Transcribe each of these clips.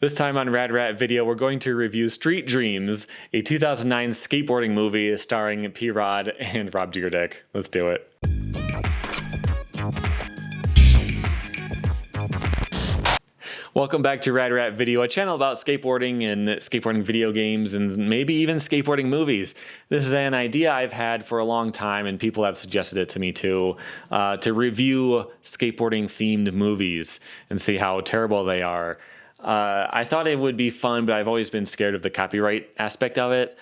This time on Rad Rat Video, we're going to review Street Dreams, a 2009 skateboarding movie starring P-Rod and Rob Dyrdek. Let's do it. Welcome back to Rad Rat Video, a channel about skateboarding and skateboarding video games and maybe even skateboarding movies. This is an idea I've had for a long time, and people have suggested it to me too, to review skateboarding themed movies and see how terrible they are. I thought it would be fun, but I've always been scared of the copyright aspect of it.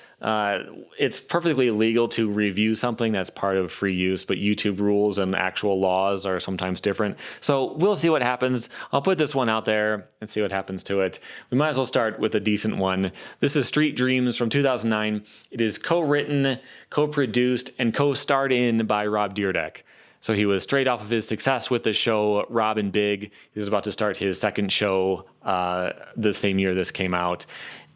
It's perfectly legal to review something that's part of free use, but YouTube rules and actual laws are sometimes different. So we'll see what happens. I'll put this one out there and see what happens to it. We might as well start with a decent one. This is Street Dreams from 2009. It is co-written, co-produced, and co-starred in by Rob Dyrdek. So he was straight off of his success with the show Rob and Big. He was about to start his second show the same year this came out.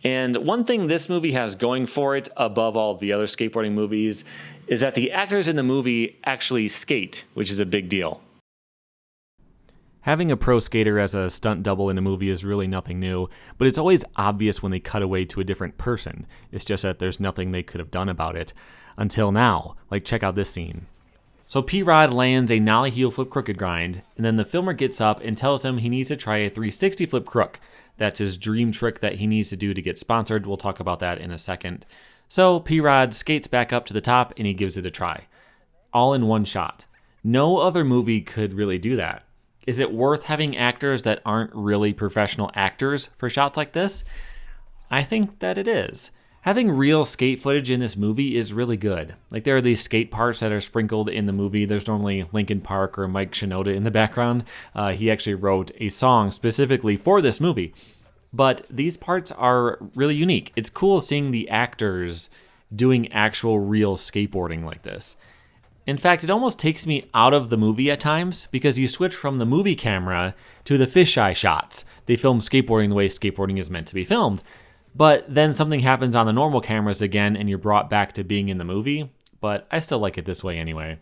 And one thing this movie has going for it above all the other skateboarding movies is that the actors in the movie actually skate, which is a big deal. Having a pro skater as a stunt double in a movie is really nothing new, but it's always obvious when they cut away to a different person. It's just that there's nothing they could have done about it until now. Like, check out this scene. So P-Rod lands a nollie heel flip crooked grind, and then the filmer gets up and tells him he needs to try a 360 flip crook. That's his dream trick that he needs to do to get sponsored. We'll talk about that in a second. So P-Rod skates back up to the top and he gives it a try. All in one shot. No other movie could really do that. Is it worth having actors that aren't really professional actors for shots like this? I think that it is. Having real skate footage in this movie is really good. Like, there are these skate parts that are sprinkled in the movie. There's normally Linkin Park or Mike Shinoda in the background. He actually wrote a song specifically for this movie. But these parts are really unique. It's cool seeing the actors doing actual real skateboarding like this. In fact, it almost takes me out of the movie at times because you switch from the movie camera to the fisheye shots. They film skateboarding the way skateboarding is meant to be filmed. But then something happens on the normal cameras again and you're brought back to being in the movie, but I still like it this way anyway.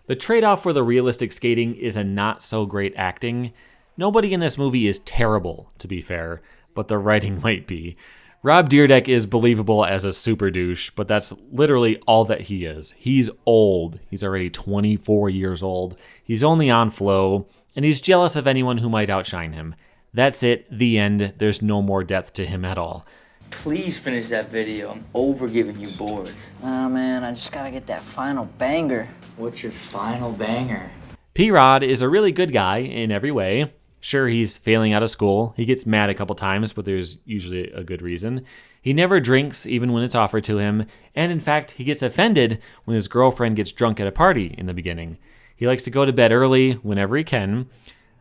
The trade-off for the realistic skating is a not so great acting. Nobody in this movie is terrible, to be fair, but the writing might be. Rob Dyrdek is believable as a super douche, but that's literally all that he is. He's old. He's already 24 years old. He's only on flow, and he's jealous of anyone who might outshine him. That's it, the end. There's no more depth to him at all. Please finish that video. I'm over giving you boards. Oh man, I just gotta get that final banger. What's your final banger? P-Rod is a really good guy in every way. Sure, he's failing out of school. He gets mad a couple times, but there's usually a good reason. He never drinks, even when it's offered to him. And in fact, he gets offended when his girlfriend gets drunk at a party in the beginning. He likes to go to bed early whenever he can.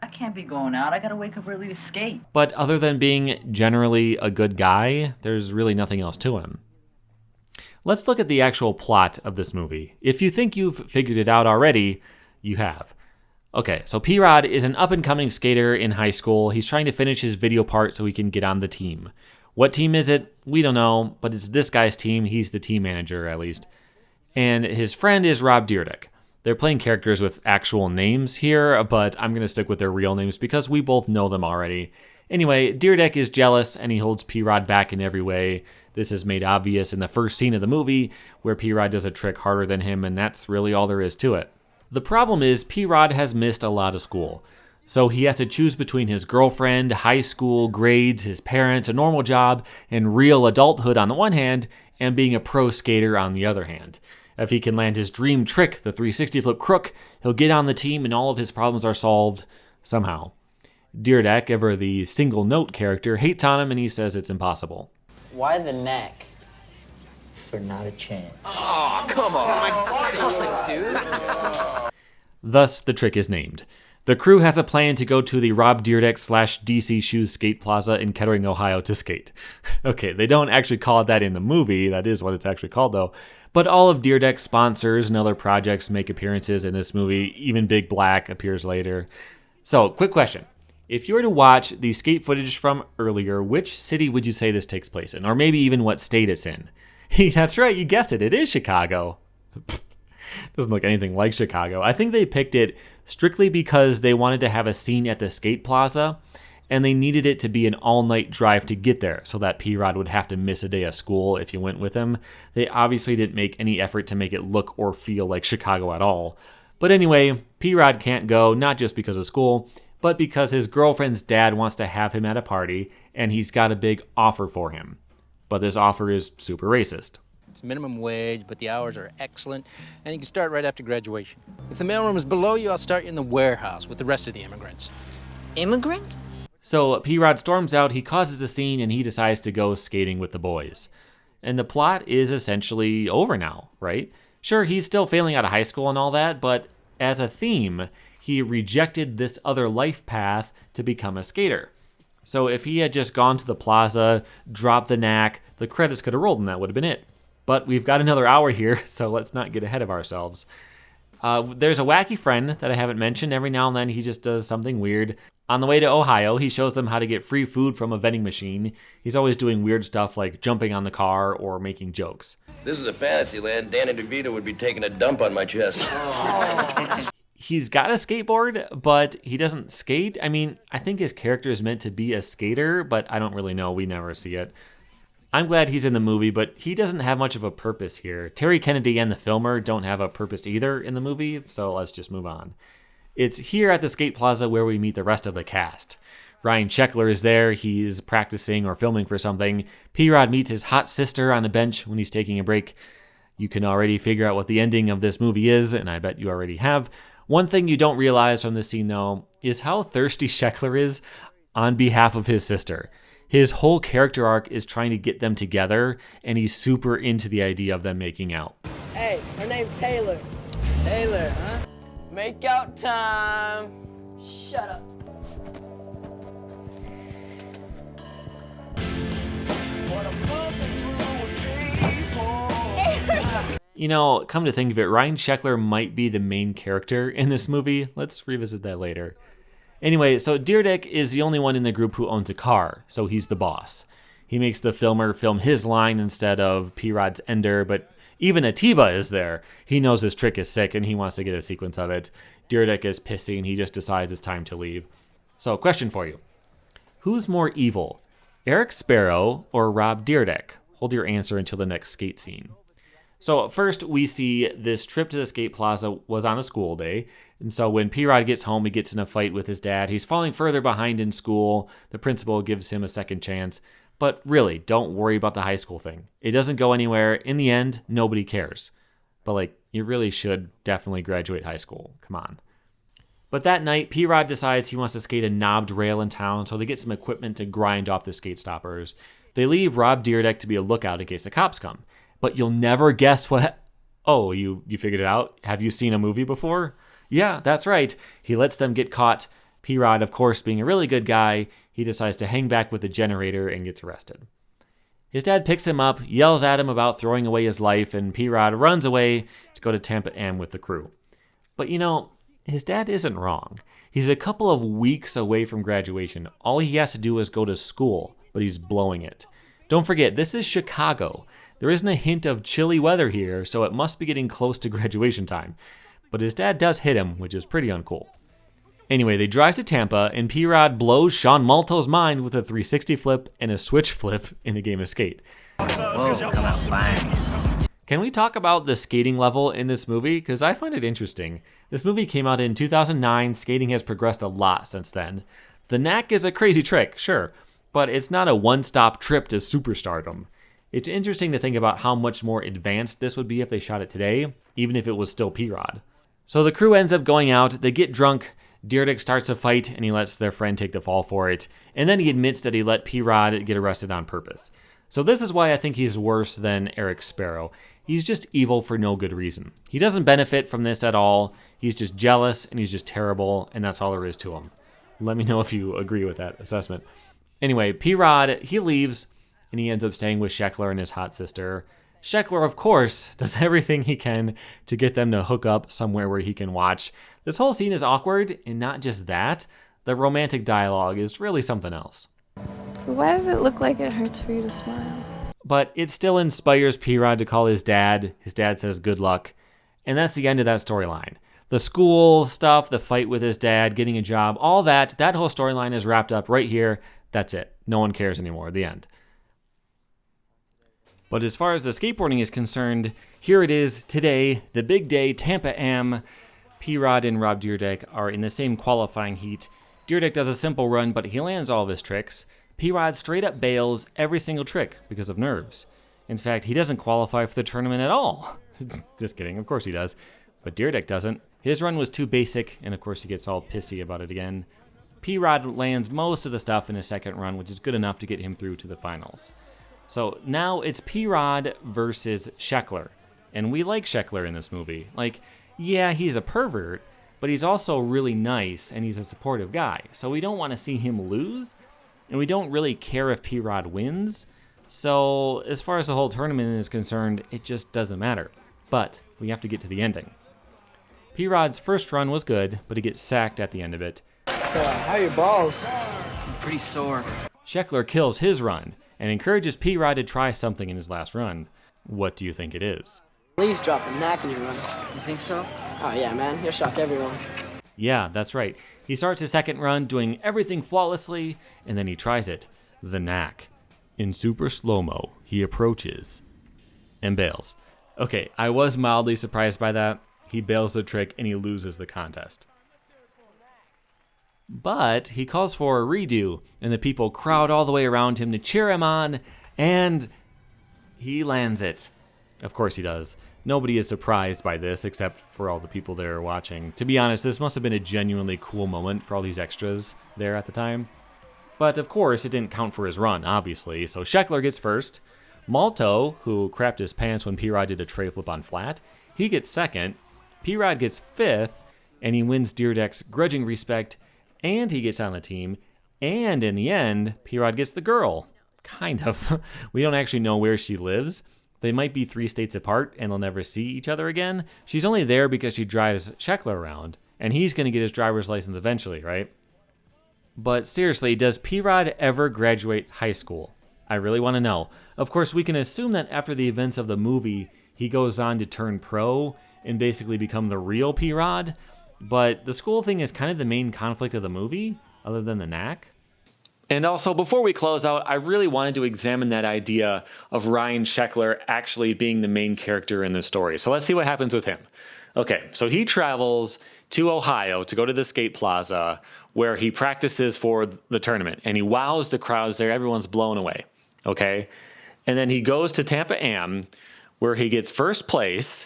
I can't be going out. I gotta wake up early to skate. But other than being generally a good guy, there's really nothing else to him. Let's look at the actual plot of this movie. If you think you've figured it out already, you have. Okay, so P-Rod is an up-and-coming skater in high school. He's trying to finish his video part so he can get on the team. What team is it? We don't know, but it's this guy's team. He's the team manager, at least. And his friend is Rob Dyrdek. They're playing characters with actual names here, but I'm going to stick with their real names because we both know them already. Anyway, Dyrdek is jealous and he holds P-Rod back in every way. This is made obvious in the first scene of the movie where P-Rod does a trick harder than him, and that's really all there is to it. The problem is P-Rod has missed a lot of school. So he has to choose between his girlfriend, high school, grades, his parents, a normal job, and real adulthood on the one hand, and being a pro skater on the other hand. If he can land his dream trick, the 360 flip crook, he'll get on the team and all of his problems are solved somehow. Dyrdek, ever the single note character, hates on him and he says it's impossible. Why the neck? For not a chance. Oh, come on, dude. Thus, the trick is named. The crew has a plan to go to the Rob Dyrdek / DC Shoes Skate Plaza in Kettering, Ohio to skate. Okay, they don't actually call it that in the movie. That is what it's actually called, though. But all of Dyrdek's sponsors and other projects make appearances in this movie. Even Big Black appears later. So, quick question. If you were to watch the skate footage from earlier, which city would you say this takes place in? Or maybe even what state it's in? That's right, you guessed it. It is Chicago. Doesn't look anything like Chicago. I think they picked it strictly because they wanted to have a scene at the skate plaza. and they needed it to be an all-night drive to get there so that P-Rod would have to miss a day of school if you went with him. They obviously didn't make any effort to make it look or feel like Chicago at all. But anyway, P-Rod can't go, not just because of school, but because his girlfriend's dad wants to have him at a party, and he's got a big offer for him. But this offer is super racist. It's minimum wage, but the hours are excellent, and you can start right after graduation. If the mailroom is below you, I'll start you in the warehouse with the rest of the immigrants. Immigrant? So P-Rod storms out, he causes a scene, and he decides to go skating with the boys. And the plot is essentially over now, right? Sure, he's still failing out of high school and all that, but as a theme, he rejected this other life path to become a skater. So if he had just gone to the plaza, dropped the NAC, the credits could have rolled and that would have been it. But we've got another hour here, so let's not get ahead of ourselves. There's a wacky friend that I haven't mentioned. Every now and then he just does something weird. On the way to Ohio, he shows them how to get free food from a vending machine. He's always doing weird stuff like jumping on the car or making jokes. This is a fantasy land. Danny DeVito would be taking a dump on my chest. He's got a skateboard, but he doesn't skate. I mean, I think his character is meant to be a skater, but I don't really know. We never see it. I'm glad he's in the movie, but he doesn't have much of a purpose here. Terry Kennedy and the filmer don't have a purpose either in the movie, so let's just move on. It's here at the skate plaza where we meet the rest of the cast. Ryan Sheckler is there. He's practicing or filming for something. P-Rod meets his hot sister on a bench when he's taking a break. You can already figure out what the ending of this movie is, and I bet you already have. One thing you don't realize from this scene, though, is how thirsty Sheckler is on behalf of his sister. His whole character arc is trying to get them together, and he's super into the idea of them making out. Hey, her name's Taylor. Taylor, huh? Make out time. Shut up. You know, come to think of it, Ryan Sheckler might be the main character in this movie. Let's revisit that later. Anyway, so Dyrdek is the only one in the group who owns a car, so he's the boss. He makes the filmer film his line instead of P-Rod's ender, but even Atiba is there. He knows his trick is sick and he wants to get a sequence of it. Dyrdek is pissy and he just decides it's time to leave. So, question for you. Who's more evil, Eric Sparrow or Rob Dyrdek? Hold your answer until the next skate scene. So first we see this trip to the skate plaza was on a school day. And so when P-Rod gets home, he gets in a fight with his dad. He's falling further behind in school. The principal gives him a second chance. But really, don't worry about the high school thing. It doesn't go anywhere. In the end, nobody cares. But you really should definitely graduate high school. Come on. But that night, P-Rod decides he wants to skate a knobbed rail in town, so they get some equipment to grind off the skate stoppers. They leave Rob Dyrdek to be a lookout in case the cops come. But you'll never guess what... Oh, you figured it out? Have you seen a movie before? Yeah, that's right. He lets them get caught. P-Rod, of course, being a really good guy, he decides to hang back with the generator and gets arrested. His dad picks him up, yells at him about throwing away his life, and P-Rod runs away to go to Tampa Am with the crew. But his dad isn't wrong. He's a couple of weeks away from graduation. All he has to do is go to school, but he's blowing it. Don't forget, this is Chicago. There isn't a hint of chilly weather here, so it must be getting close to graduation time. But his dad does hit him, which is pretty uncool. Anyway, they drive to Tampa, and P-Rod blows Sean Malto's mind with a 360 flip and a switch flip in a game of skate. Whoa, come on, fine. Can we talk about the skating level in this movie? Because I find it interesting. This movie came out in 2009. Skating has progressed a lot since then. The NAC is a crazy trick, sure, but it's not a one-stop trip to superstardom. It's interesting to think about how much more advanced this would be if they shot it today, even if it was still P-Rod. So the crew ends up going out, they get drunk, Dyrdek starts a fight, and he lets their friend take the fall for it, and then he admits that he let P-Rod get arrested on purpose. So this is why I think he's worse than Eric Sparrow. He's just evil for no good reason. He doesn't benefit from this at all, he's just jealous, and he's just terrible, and that's all there is to him. Let me know if you agree with that assessment. Anyway, P-Rod, he leaves, and he ends up staying with Sheckler and his hot sister. Sheckler, of course, does everything he can to get them to hook up somewhere where he can watch. This whole scene is awkward, and not just that, the romantic dialogue is really something else. So why does it look like it hurts for you to smile? But it still inspires P-Rod to call his dad. His dad says good luck, and that's the end of that storyline. The school stuff, the fight with his dad, getting a job, all that whole storyline is wrapped up right here. That's it. No one cares anymore. The end. But as far as the skateboarding is concerned, here it is today, the big day, Tampa Am. P-Rod and Rob Dyrdek are in the same qualifying heat. Dyrdek does a simple run, but he lands all of his tricks. P-Rod straight up bails every single trick because of nerves. In fact, he doesn't qualify for the tournament at all. Just kidding, of course he does. But Dyrdek doesn't. His run was too basic, and of course he gets all pissy about it again. P-Rod lands most of the stuff in his second run, which is good enough to get him through to the finals. So now it's P-Rod versus Sheckler. And we like Sheckler in this movie. Like, yeah, he's a pervert, but he's also really nice, and he's a supportive guy. So we don't want to see him lose, and we don't really care if P-Rod wins. So as far as the whole tournament is concerned, it just doesn't matter. But we have to get to the ending. P-Rod's first run was good, but he gets sacked at the end of it. So, how are your balls? I'm pretty sore. Sheckler kills his run and encourages P-Rod to try something in his last run. What do you think it is? Please drop the NAC in your run. You think so? Oh yeah, man, you'll shock everyone. Yeah, that's right. He starts his second run doing everything flawlessly, and then he tries it. The NAC. In super slow-mo, he approaches and bails. Okay, I was mildly surprised by that. He bails the trick and he loses the contest. But he calls for a redo, and the people crowd all the way around him to cheer him on, and he lands it. Of course he does. Nobody is surprised by this except for all the people there watching. To be honest, this must have been a genuinely cool moment for all these extras there at the time. But of course, it didn't count for his run, obviously, so Sheckler gets first. Malto, who crapped his pants when P-Rod did a tray flip on flat, he gets second. P-Rod gets fifth, and he wins Dyrdek's grudging respect, and he gets on the team. And in the end, P-Rod gets the girl. Kind of. We don't actually know where she lives. They might be 3 states apart, and they'll never see each other again. She's only there because she drives Sheckler around, and he's going to get his driver's license eventually, right? But seriously, does P-Rod ever graduate high school? I really want to know. Of course, we can assume that after the events of the movie, he goes on to turn pro and basically become the real P-Rod, but the school thing is kind of the main conflict of the movie, other than the NAC. And also, before we close out, I really wanted to examine that idea of Ryan Sheckler actually being the main character in the story. So let's see what happens with him. Okay, so he travels to Ohio to go to the skate plaza where he practices for the tournament, and he wows the crowds there. Everyone's blown away, okay? And then he goes to Tampa Am where he gets first place,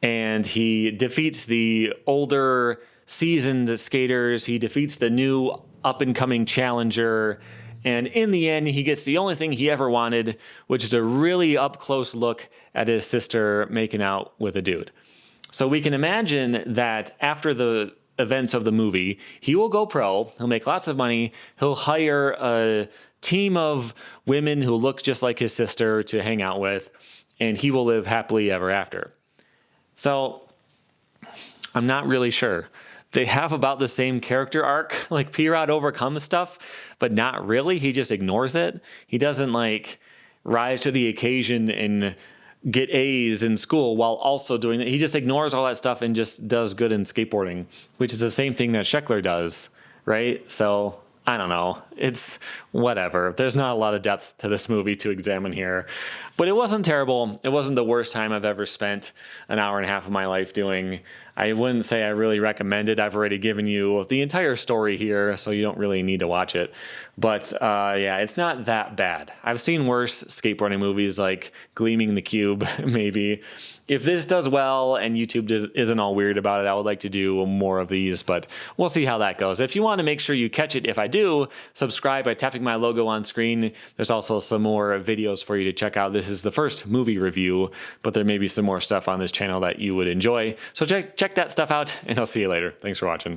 and he defeats the older, seasoned skaters. He defeats the new up-and-coming challenger, and in the end, he gets the only thing he ever wanted, which is a really up-close look at his sister making out with a dude. So we can imagine that after the events of the movie, he will go pro, he'll make lots of money, he'll hire a team of women who look just like his sister to hang out with, and he will live happily ever after. So, I'm not really sure. They have about the same character arc. Like, P-Rod overcomes stuff, but not really. He just ignores it. He doesn't, like, rise to the occasion and get A's in school while also doing that. He just ignores all that stuff and just does good in skateboarding, which is the same thing that Sheckler does, right? So, I don't know. It's whatever. There's not a lot of depth to this movie to examine here. But it wasn't terrible. It wasn't the worst time I've ever spent an hour and a half of my life doing. I wouldn't say I really recommend it. I've already given you the entire story here, so you don't really need to watch it. But yeah, it's not that bad. I've seen worse skateboarding movies like Gleaming the Cube, maybe. If this does well and YouTube isn't all weird about it, I would like to do more of these, but we'll see how that goes. If you want to make sure you catch it if I do, subscribe by tapping my logo on screen. There's also some more videos for you to check out. This is the first movie review, but there may be some more stuff on this channel that you would enjoy. So check that stuff out, and I'll see you later. Thanks for watching.